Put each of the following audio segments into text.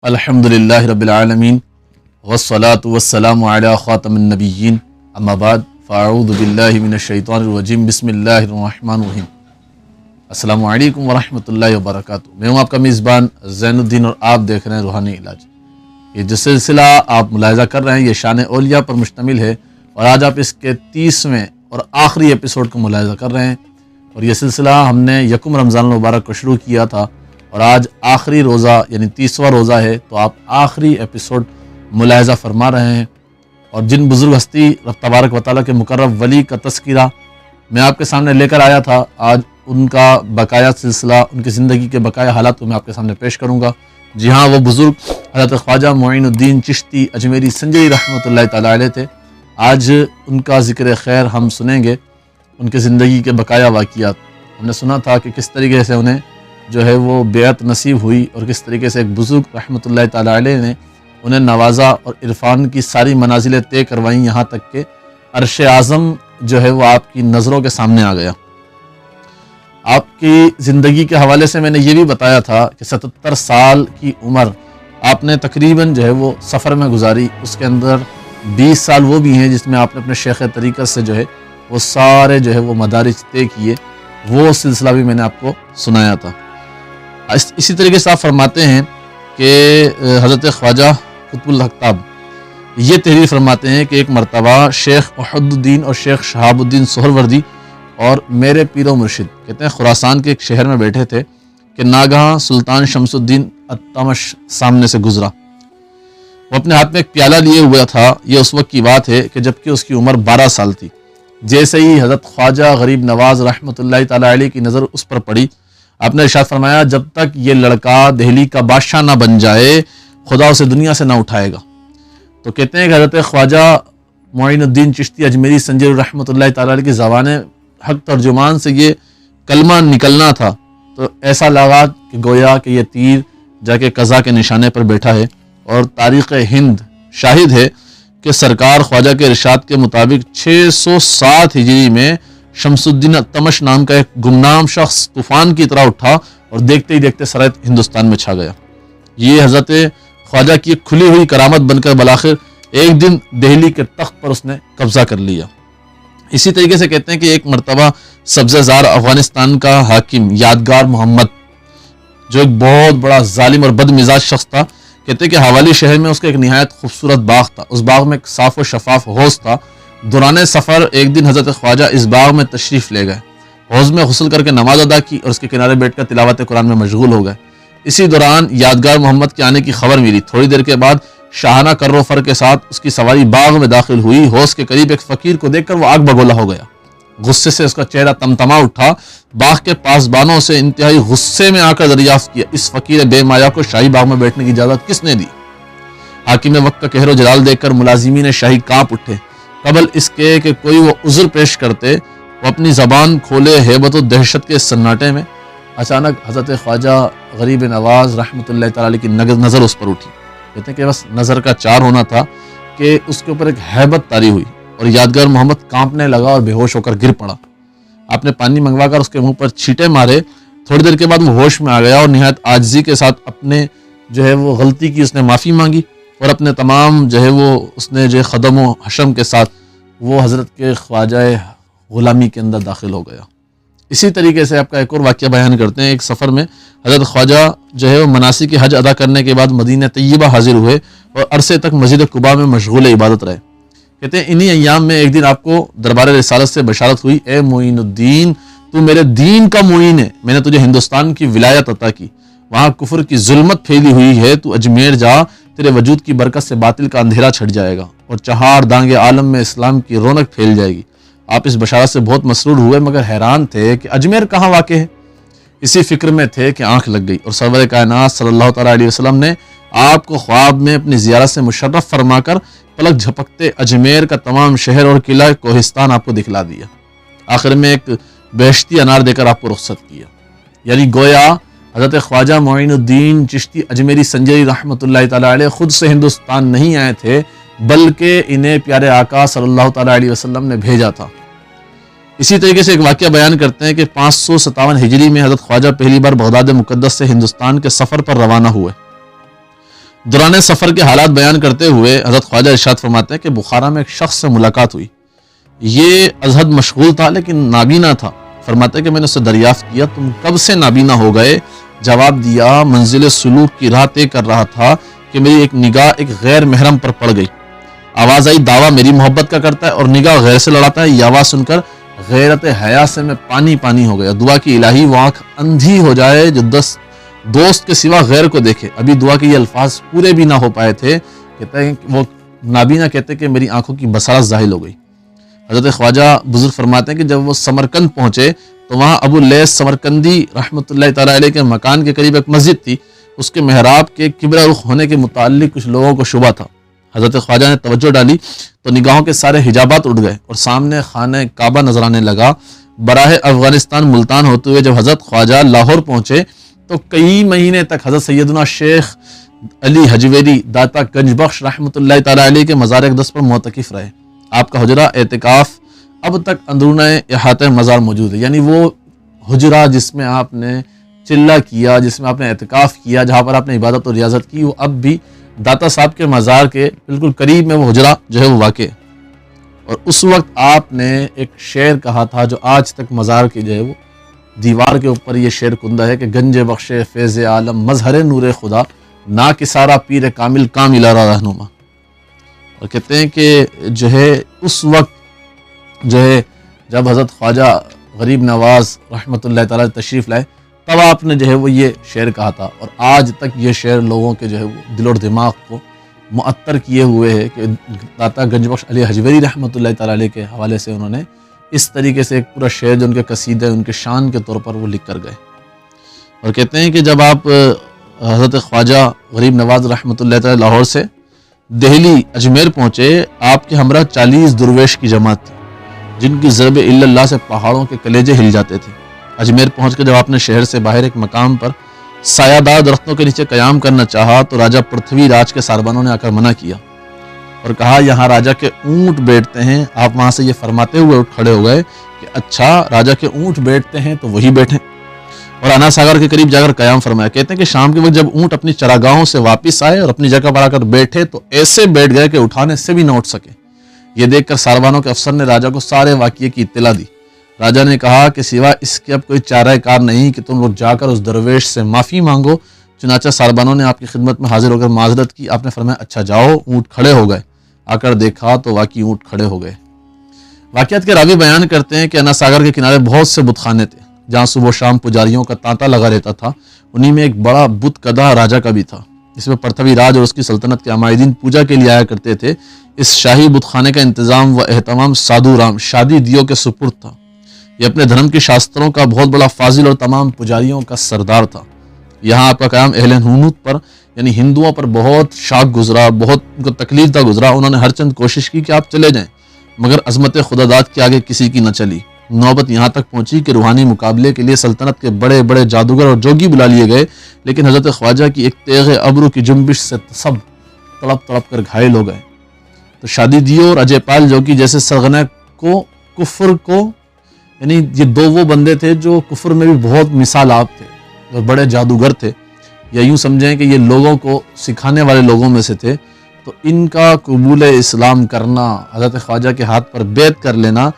الحمدللہ رب العالمین والصلاة والسلام علی خاتم النبیین اما بعد فاعوذ باللہ من الشیطان الرجیم بسم اللہ الرحمن الرحیم۔ السلام علیکم ورحمۃ اللہ وبرکاتہ۔ میں ہوں آپ کا میزبان زین الدین اور آپ دیکھ رہے ہیں روحانی علاج۔ یہ جو سلسلہ آپ ملاحظہ کر رہے ہیں یہ شان اولیاء پر مشتمل ہے اور آج آپ اس کے 30ویں اور آخری ایپیسوڈ کو ملاحظہ کر رہے ہیں، اور یہ سلسلہ ہم نے یکم رمضان المبارک کو شروع کیا تھا اور آج آخری روزہ یعنی 30واں روزہ ہے، تو آپ آخری ایپیسوڈ ملاحظہ فرما رہے ہیں۔ اور جن بزرگ ہستی رب تبارک و تعالیٰ کے مقرب ولی کا تذکرہ میں آپ کے سامنے لے کر آیا تھا، آج ان کا بقایا سلسلہ، ان کی زندگی کے بقایا حالات کو میں آپ کے سامنے پیش کروں گا۔ جی ہاں، وہ بزرگ حضرت خواجہ معین الدین چشتی اجمیری سنجری رحمۃ اللہ تعالیٰ علیہ تھے۔ آج ان کا ذکر خیر ہم سنیں گے، ان کی زندگی کے بقایا واقعات۔ ہم نے سنا تھا کہ کس طریقے سے انہیں جو ہے وہ بیعت نصیب ہوئی اور کس طریقے سے ایک بزرگ رحمۃ اللہ تعالیٰ علیہ نے انہیں نوازا اور عرفان کی ساری منازلیں طے کروائیں، یہاں تک کہ عرش اعظم جو ہے وہ آپ کی نظروں کے سامنے آ گیا۔ آپ کی زندگی کے حوالے سے میں نے یہ بھی بتایا تھا کہ 77 سال کی عمر آپ نے تقریباً جو ہے وہ سفر میں گزاری، اس کے اندر 20 سال وہ بھی ہیں جس میں آپ نے اپنے شیخ طریقت سے جو ہے وہ سارے جو ہے وہ مدارج طے کیے، وہ سلسلہ بھی میں نے آپ کو سنایا تھا۔ اسی طریقے سے آپ فرماتے ہیں کہ حضرت خواجہ قطب الحق یہ تحریر فرماتے ہیں کہ ایک مرتبہ شیخ احد الدین اور شیخ شہاب الدین سہروردی اور میرے پیر و مرشد کہتے ہیں خراسان کے ایک شہر میں بیٹھے تھے کہ ناگہاں سلطان شمس الدین التمش سامنے سے گزرا۔ وہ اپنے ہاتھ میں ایک پیالہ لیے ہوا تھا، یہ اس وقت کی بات ہے کہ جبکہ اس کی عمر 12 سال تھی۔ جیسے ہی حضرت خواجہ غریب نواز رحمۃ اللہ تعالیٰ علیہ کی نظر اس پر پڑی، آپ نے ارشاد فرمایا جب تک یہ لڑکا دہلی کا بادشاہ نہ بن جائے خدا اسے دنیا سے نہ اٹھائے گا۔ تو کہتے ہیں کہ حضرت خواجہ معین الدین چشتی اجمیری سنجری رحمۃ اللہ تعالیٰ علیہ کی زبان حق ترجمان سے یہ کلمہ نکلنا تھا تو ایسا لگا کہ گویا کہ یہ تیر جا کے قضا کے نشانے پر بیٹھا ہے، اور تاریخ ہند شاہد ہے کہ سرکار خواجہ کے ارشاد کے مطابق 607 ہجری میں شمس الدین التمش نام کا ایک گمنام شخص طوفان کی طرح اٹھا اور دیکھتے ہی دیکھتے سارے ہندوستان میں چھا گیا۔ یہ حضرت خواجہ کی ایک کھلی ہوئی کرامت بن کر بالآخر ایک دن دہلی کے تخت پر اس نے قبضہ کر لیا۔ اسی طریقے سے کہتے ہیں کہ ایک مرتبہ سبزہ زار افغانستان کا حاکم یادگار محمد جو ایک بہت بڑا ظالم اور بد مزاج شخص تھا، کہتے ہیں کہ حوالی شہر میں اس کا ایک نہایت خوبصورت باغ تھا، اس باغ میں ایک صاف و شفاف حوض تھا۔ دوران سفر ایک دن حضرت خواجہ اس باغ میں تشریف لے گئے، حوض میں غسل کر کے نماز ادا کی اور اس کے کنارے بیٹھ کر تلاوت قرآن میں مشغول ہو گئے۔ اسی دوران یادگار محمد کے آنے کی خبر ملی۔ تھوڑی دیر کے بعد شاہانہ کر و فر کے ساتھ اس کی سواری باغ میں داخل ہوئی۔ حوض کے قریب ایک فقیر کو دیکھ کر وہ آگ بگولا ہو گیا، غصے سے اس کا چہرہ تمتما اٹھا۔ باغ کے پاسبانوں سے انتہائی غصے میں آ کر دریافت کیا اس فقیر بے مایا کو شاہی باغ میں بیٹھنے کی اجازت کس نے دی؟ حاکم وقت کا قہر و جلال دیکھ کر ملازمین شاہی کانپ اٹھے۔ قبل اس کے کہ کوئی وہ عذر پیش کرتے وہ اپنی زبان کھولے ہیبت و دہشت کے سناٹے میں اچانک حضرت خواجہ غریب نواز رحمۃ اللہ تعالیٰ علیہ کی نظر اس پر اٹھی۔ کہتے ہیں کہ بس نظر کا چار ہونا تھا کہ اس کے اوپر ایک ہیبت طاری ہوئی اور یادگار محمد کانپنے لگا اور بے ہوش ہو کر گر پڑا۔ آپ نے پانی منگوا کر اس کے منہ پر چھینٹے مارے۔ تھوڑی دیر کے بعد وہ ہوش میں آ گیا اور نہایت عاجزی کے ساتھ اپنے جو ہے وہ غلطی کی اس نے معافی مانگی اور اپنے تمام جو ہے وہ اس نے جو خدم و حشم کے ساتھ وہ حضرت کے خواجہ غلامی کے اندر داخل ہو گیا۔ اسی طریقے سے آپ کا ایک اور واقعہ بیان کرتے ہیں۔ ایک سفر میں حضرت خواجہ جو ہے وہ مناسک حج ادا کرنے کے بعد مدینہ طیبہ حاضر ہوئے اور عرصے تک مسجد قباء میں مشغول عبادت رہے۔ کہتے ہیں انہی ایام میں ایک دن آپ کو دربار رسالت سے بشارت ہوئی، اے معین الدین تو میرے دین کا معین ہے، میں نے تجھے ہندوستان کی ولایت عطا کی، وہاں کفر کی ظلمت پھیلی ہوئی ہے، تو اجمیر جا، تیرے وجود کی برکت سے باطل کا اندھیرا چھٹ جائے گا اور چہار دانگے عالم میں اسلام کی رونق پھیل جائے گی۔ آپ اس بشارت سے بہت مسرور ہوئے مگر حیران تھے کہ اجمیر کہاں واقع ہے۔ اسی فکر میں تھے کہ آنکھ لگ گئی اور سرور کائنات صلی اللہ تعالیٰ علیہ وسلم نے آپ کو خواب میں اپنی زیارت سے مشرف فرما کر پلک جھپکتے اجمیر کا تمام شہر اور قلعہ کوہستان آپ کو دکھلا دیا۔ آخر میں ایک بہشتی انار دے کر آپ کو رخصت کیا۔ یعنی گویا حضرت خواجہ معین الدین چشتی اجمیری سنجری رحمۃ اللہ تعالیٰ علیہ خود سے ہندوستان نہیں آئے تھے بلکہ انہیں پیارے آقا صلی اللہ تعالیٰ علیہ وسلم نے بھیجا تھا۔ اسی طریقے سے ایک واقعہ بیان کرتے ہیں کہ 557 ہجری میں حضرت خواجہ پہلی بار بغداد مقدس سے ہندوستان کے سفر پر روانہ ہوئے۔ دوران سفر کے حالات بیان کرتے ہوئے حضرت خواجہ ارشاد فرماتے ہیں کہ بخارا میں ایک شخص سے ملاقات ہوئی. یہ ازہد مشغول تھا لیکن نابینا تھا. فرماتے ہیں کہ میں نے اسے دریافت کیا تم کب سے نابینا ہو گئے؟ جواب دیا منزل سلوک کی راہ طے کر رہا تھا کہ میری ایک نگاہ ایک غیر محرم پر پڑ گئی. آواز آئی دعویٰ میری محبت کا کرتا ہے اور نگاہ غیر سے لڑاتا ہے. یہ آواز سن کر غیرت حیا سے میں پانی ہو گیا. دعا کی الہی وہ آنکھ اندھی ہو جائے جو دوست کے سوا غیر کو دیکھے. ابھی دعا کے یہ الفاظ پورے بھی نہ ہو پائے تھے کہتے ہیں وہ نابینا کہتے کہ میری آنکھوں کی بصارت ظاہر ہو گئی. حضرت خواجہ بزرگ فرماتے ہیں کہ جب وہ سمرقند پہنچے تو وہاں ابو اللیث سمرقندی رحمۃ اللہ تعالیٰ علیہ کے مکان کے قریب ایک مسجد تھی. اس کے محراب کے قبلہ رخ ہونے کے متعلق کچھ لوگوں کو شبہ تھا. حضرت خواجہ نے توجہ ڈالی تو نگاہوں کے سارے حجابات اٹھ گئے اور سامنے خانہ کعبہ نظر آنے لگا. براہ افغانستان ملتان ہوتے ہوئے جب حضرت خواجہ لاہور پہنچے تو کئی مہینے تک حضرت سیدنا شیخ علی حجویری داتا گنج بخش رحمۃ اللہ تعالیٰ علیہ کے مزار اقدس پر معتکف رہے. آپ کا حجرہ اعتکاف اب تک اندرون احاطہ مزار موجود ہے. یعنی وہ حجرہ جس میں آپ نے چلہ کیا، جس میں آپ نے اعتکاف کیا، جہاں پر آپ نے عبادت اور ریاضت کی، وہ اب بھی داتا صاحب کے مزار کے بالکل قریب میں وہ حجرہ جو ہے وہ واقع ہے. اور اس وقت آپ نے ایک شعر کہا تھا جو آج تک مزار کے جو ہے وہ دیوار کے اوپر یہ شعر کندہ ہے کہ گنج بخش فیض عالم مظہر نور خدا نا کسارا پیر کامل کامل رہنما. اور کہتے ہیں کہ جو ہے اس وقت جو ہے جب حضرت خواجہ غریب نواز رحمۃ اللہ تعالیٰ تشریف لائے تب آپ نے جو ہے وہ یہ شعر کہا تھا. اور آج تک یہ شعر لوگوں کے جو ہے وہ دل اور دماغ کو معطر کیے ہوئے ہے کہ داتا گنج بخش علی حجویری رحمۃ اللہ تعالیٰ علیہ کے حوالے سے انہوں نے اس طریقے سے ایک پورا شعر جو ان کے قصیدے ان کے شان کے طور پر وہ لکھ کر گئے. اور کہتے ہیں کہ جب آپ حضرت خواجہ غریب نواز رحمۃ اللہ تعالیٰ لاہور سے دہلی اجمیر پہنچے آپ کے ہمراہ 40 درویش کی جماعت تھی جن کی ضرب اللہ سے پہاڑوں کے کلیجے ہل جاتے تھے. اجمیر پہنچ کے جب آپ نے شہر سے باہر ایک مقام پر سایہ دار درختوں کے نیچے قیام کرنا چاہا تو راجہ پرتھوی راج کے ساربانوں نے آ کر منع کیا اور کہا یہاں راجہ کے اونٹ بیٹھتے ہیں. آپ وہاں سے یہ فرماتے ہوئے اٹھ کھڑے ہو گئے کہ اچھا راجہ کے اونٹ بیٹھتے ہیں تو وہی بیٹھیں، اور انا ساگر کے قریب جا کر قیام فرمایا. کہتے ہیں کہ شام کے وقت جب اونٹ اپنی چراگاہوں سے واپس آئے اور اپنی جگہ پر آ کر بیٹھے تو ایسے بیٹھ گئے کہ اٹھانے سے بھی نہ اٹھ سکے. یہ دیکھ کر ساربانوں کے افسر نے راجہ کو سارے واقعے کی اطلاع دی. راجہ نے کہا کہ سوا اس کے اب کوئی چارہ کار نہیں کہ تم لوگ جا کر اس درویش سے معافی مانگو. چنانچہ ساربانوں نے آپ کی خدمت میں حاضر ہو کر معذرت کی. آپ نے فرمایا اچھا جاؤ. اونٹ کھڑے ہو گئے. آ کر دیکھا تو واقعی اونٹ کھڑے ہو گئے. واقعات کے راوی بیان کرتے ہیں کہ انا ساگر کے کنارے بہت سے بت خانے تھے جہاں صبح و شام پجاریوں کا تانتا لگا رہتا تھا. انہی میں ایک بڑا بت کدہ راجہ کا بھی تھا جس میں پرتھوی راج اور اس کی سلطنت کے عمائدین پوجا کے لیے آیا کرتے تھے. اس شاہی بت خانے کا انتظام و اہتمام سادھو رام شادی دیو کے سپرد تھا. یہ اپنے دھرم کے شاستروں کا بہت بڑا فاضل اور تمام پجاریوں کا سردار تھا. یہاں آپ کا قیام اہل ہنوت پر یعنی ہندوؤں پر بہت شاک گزرا، بہت ان کو تکلیف دہ گزرا. انہوں نے ہر چند کوشش کی کہ آپ چلے جائیں مگر عظمت خدا داد کے آگے کسی کی نہ چلی. نوبت یہاں تک پہنچی کہ روحانی مقابلے کے لیے سلطنت کے بڑے بڑے جادوگر اور جوگی بلا لیے گئے لیکن حضرت خواجہ کی ایک تیغ ابرو کی جنبش سے سب تڑپ تڑپ کر گھائل ہو گئے. تو شادی دیو اور اجے پال جوگی جیسے سرغنہ کو کفر کو یعنی یہ دو وہ بندے تھے جو کفر میں بھی بہت مثال آپ تھے اور بڑے جادوگر تھے، یا یوں سمجھیں کہ یہ لوگوں کو سکھانے والے لوگوں میں سے تھے. تو ان کا قبول اسلام کرنا، حضرت خواجہ کے ہاتھ پر بیعت کر لینا،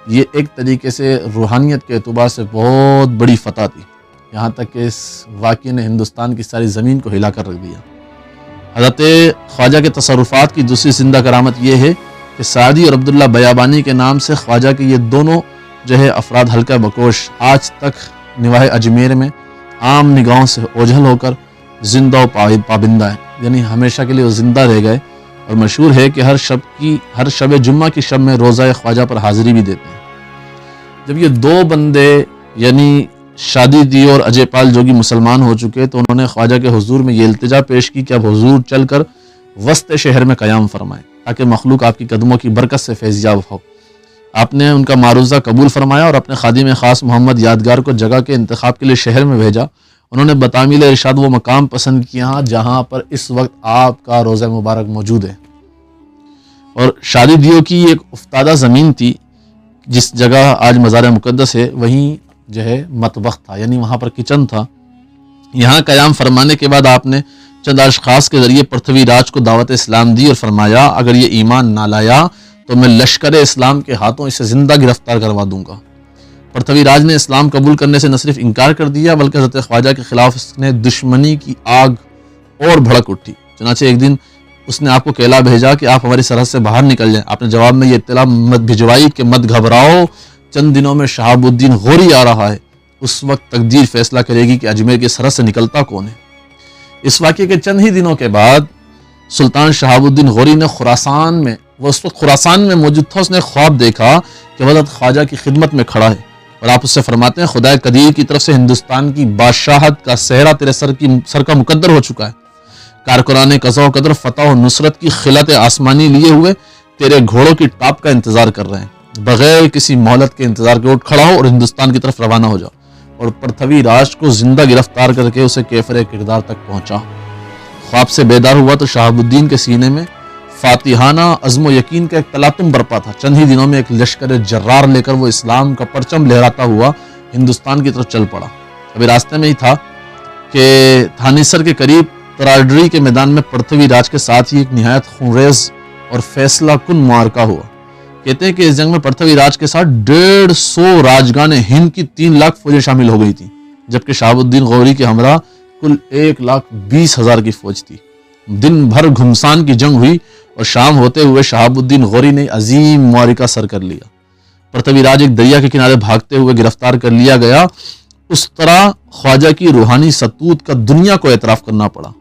یہ ایک طریقے سے روحانیت کے اعتبار سے بہت بڑی فتح تھی. یہاں تک کہ اس واقعے نے ہندوستان کی ساری زمین کو ہلا کر رکھ دیا. حضرت خواجہ کے تصرفات کی دوسری زندہ کرامت یہ ہے کہ سعدی اور عبداللہ بیابانی کے نام سے خواجہ کے یہ دونوں جو ہے افراد حلقہ بکوش آج تک نواح اجمیر میں عام نگاہوں سے اوجھل ہو کر زندہ و پابندہ ہیں. یعنی ہمیشہ کے لیے وہ زندہ رہ گئے اور مشہور ہے کہ ہر شب جمعہ کی شب میں روزہ خواجہ پر حاضری بھی دیتے ہیں. جب یہ دو بندے یعنی شادی دیو اور اجے پال جوگی مسلمان ہو چکے تو انہوں نے خواجہ کے حضور میں یہ التجا پیش کی کہ اب حضور چل کر وسط شہر میں قیام فرمائیں تاکہ مخلوق آپ کی قدموں کی برکت سے فیضیاب ہو. آپ نے ان کا معروضہ قبول فرمایا اور اپنے خادم خاص محمد یادگار کو جگہ کے انتخاب کے لیے شہر میں بھیجا. انہوں نے بتعمیل ارشاد وہ مقام پسند کیا جہاں پر اس وقت آپ کا روضہ مبارک موجود ہے. اور شادی دیو کی ایک افتادہ زمین تھی جس جگہ آج مزار مقدس ہے، وہیں جو ہے مطبخ تھا یعنی وہاں پر کچن تھا. یہاں قیام فرمانے کے بعد آپ نے چند اشخاص کے ذریعے پرتھوی راج کو دعوت اسلام دی اور فرمایا اگر یہ ایمان نہ لایا تو میں لشکر اسلام کے ہاتھوں اسے زندہ گرفتار کروا دوں گا۔ پرتھوی راج نے اسلام قبول کرنے سے نہ صرف انکار کر دیا بلکہ حضرت خواجہ کے خلاف اس نے دشمنی کی آگ اور بھڑک اٹھی۔ چنانچہ ایک دن اس نے آپ کو کیلا بھیجا کہ آپ ہماری سرحد سے باہر نکل جائیں۔ آپ نے جواب میں یہ اطلاع بھجوائی کہ مت گھبراؤ، چند دنوں میں شہاب الدین غوری آ رہا ہے، اس وقت تقدیر فیصلہ کرے گی کہ اجمیر کی سرحد سے نکلتا کون ہے۔ اس واقعے کے چند ہی دنوں کے بعد سلطان شہاب الدین غوری نے خراسان میں، وہ اس وقت خراسان میں موجود تھا، اس نے خواب دیکھا کہ حضرت خواجہ کی خدمت میں کھڑا ہے اور آپ اس سے فرماتے ہیں خدا قدیر کی طرف سے ہندوستان کی بادشاہت کا صحرا تیرے سر کا مقدر ہو چکا ہے۔ کارکنان قضا و قدر فتح و نصرت کی خلعت آسمانی لیے ہوئے تیرے گھوڑوں کی ٹاپ کا انتظار کر رہے ہیں، بغیر کسی مہلت کے انتظار کے اٹھ کھڑا ہو اور ہندوستان کی طرف روانہ ہو جاؤ اور پرتھوی راج کو زندہ گرفتار کر کے اسے کیفر کردار تک پہنچا۔ خواب سے بیدار ہوا تو شہاب الدین کے سینے میں فاتحانہ عزم و یقین کا ایک تلاطم برپا تھا۔ چند ہی دنوں میں ایک لشکر جرار لے کر وہ اسلام کا پرچم لہراتا ہوا ہندوستان کی طرف چل پڑا۔ ابھی راستے میں ہی تھا کہ تھانیسر کے قریب تراڈری کے میدان میں پرتھوی راج کے ساتھ ہی ایک نہایت خونریز اور فیصلہ کن معرکہ ہوا۔ کہتے ہیں کہ اس جنگ میں پرتھوی راج کے ساتھ 150 راجگان ہند کی 3 لاکھ فوجیں شامل ہو گئی تھیں، جبکہ شہاب الدین غوری کے ہمراہ کل 1,20,000 کی فوج تھی۔ دن بھر گھمسان کی جنگ ہوئی اور شام ہوتے ہوئے شہاب الدین غوری نے عظیم معرکہ سر کر لیا۔ پرتھوی راج ایک دریا کے کنارے بھاگتے ہوئے گرفتار کر لیا گیا۔ اس طرح خواجہ کی روحانی ستوت کا دنیا کو اعتراف کرنا پڑا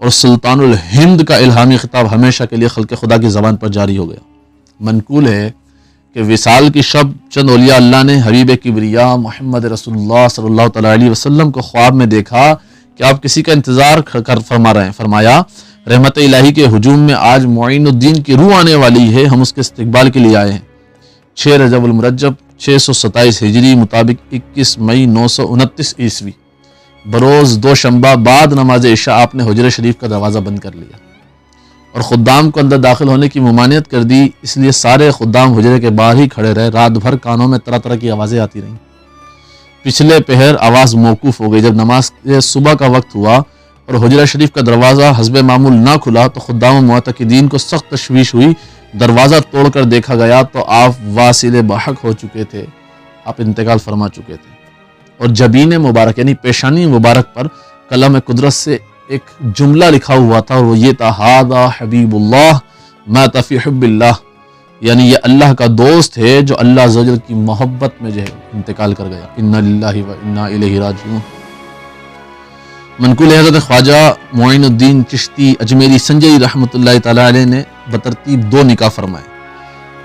اور سلطان الہند کا الہامی خطاب ہمیشہ کے لیے خلق خدا کی زبان پر جاری ہو گیا۔ منقول ہے کہ وصال کی شب چند اولیاء اللہ نے حبیب کبریا محمد رسول اللہ صلی اللہ تعالیٰ علیہ وسلم کو خواب میں دیکھا کہ آپ کسی کا انتظار فرما رہے ہیں۔ فرمایا رحمت الہی کے ہجوم میں آج معین الدین کی روح آنے والی ہے، ہم اس کے استقبال کے لیے آئے ہیں۔ 6 رجب المرجب 627 ہجری مطابق 21 مئی 929 عیسوی بروز دوشنبہ بعد نماز عشاء آپ نے حجرہ شریف کا دروازہ بند کر لیا اور خدام کو اندر داخل ہونے کی ممانعت کر دی، اس لیے سارے خدام حجرے کے باہر ہی کھڑے رہے۔ رات بھر کانوں میں طرح طرح کی آوازیں آتی رہیں۔ پچھلے پہر آواز موقوف ہو گئی۔ جب نماز صبح کا وقت ہوا اور حجرہ شریف کا دروازہ حسب معمول نہ کھلا تو خدام و معتقدین کو سخت تشویش ہوئی۔ دروازہ توڑ کر دیکھا گیا تو آپ واصل بحق ہو چکے تھے، آپ انتقال فرما چکے تھے، اور جبین مبارک یعنی پیشانی مبارک پر قلم قدرت سے ایک جملہ لکھا ہوا تھا اور وہ یہ تھا ھذا حبیب اللہ مات فی حب اللہ، یعنی یہ اللہ کا دوست ہے جو اللہ عز و جل کی محبت میں جو ہے انتقال کر گیا۔ انا للہ و انا الیہ راجعون۔ منقول حضرت خواجہ معین الدین چشتی اجمیری سنجری رحمۃ اللہ تعالیٰ علیہ نے بترتیب 2 نکاح فرمائے،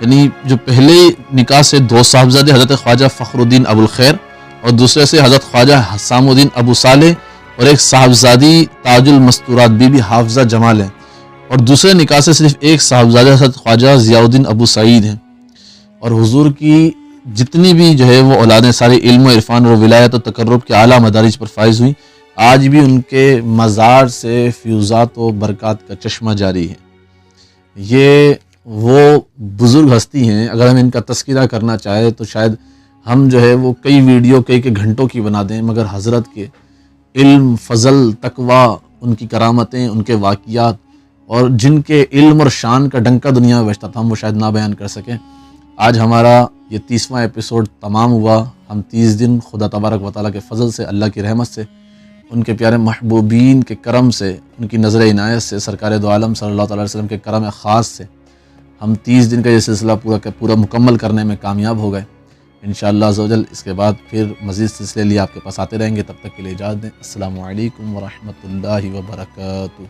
یعنی جو پہلے نکاح سے 2 صاحبزادے حضرت خواجہ فخر الدین ابو الخیر اور دوسرے سے حضرت خواجہ حسام الدین ابو صالح اور ایک صاحبزادی تاج المستورات بی بی حافظہ جمال ہیں، اور دوسرے نکاح سے صرف ایک صاحبزادہ حضرت خواجہ ضیاء الدین ابو سعید ہیں۔ اور حضور کی جتنی بھی جو ہے وہ اولادیں ساری علم و عرفان اور ولایت و تقرب کے اعلیٰ مدارج پر فائز ہوئیں، آج بھی ان کے مزار سے فیوزات و برکات کا چشمہ جاری ہے۔ یہ وہ بزرگ ہستی ہیں، اگر ہم ان کا تذکرہ کرنا چاہیں تو شاید ہم جو ہے وہ کئی ویڈیو کئی گھنٹوں کی بنا دیں، مگر حضرت کے علم، فضل، تقوی، ان کی کرامتیں، ان کے واقعات اور جن کے علم اور شان کا ڈنکا دنیا میں بجتا تھا ہم وہ شاید نہ بیان کر سکیں۔ آج ہمارا یہ 30واں ایپیسوڈ تمام ہوا۔ ہم 30 دن خدا تبارک و تعالیٰ کے فضل سے، اللہ کی رحمت سے، ان کے پیارے محبوبین کے کرم سے، ان کی نظر عنایت سے، سرکار دو عالم صلی اللہ علیہ وسلم کے کرم خاص سے ہم 30 دن کا یہ سلسلہ پورا مکمل کرنے میں کامیاب ہو گئے۔ انشاءاللہ عز و جل اس کے بعد پھر مزید سلسلے لیے آپ کے پاس آتے رہیں گے۔ تب تک کے لیے اجازت دیں۔ السلام علیکم ورحمۃ اللہ وبرکاتہ۔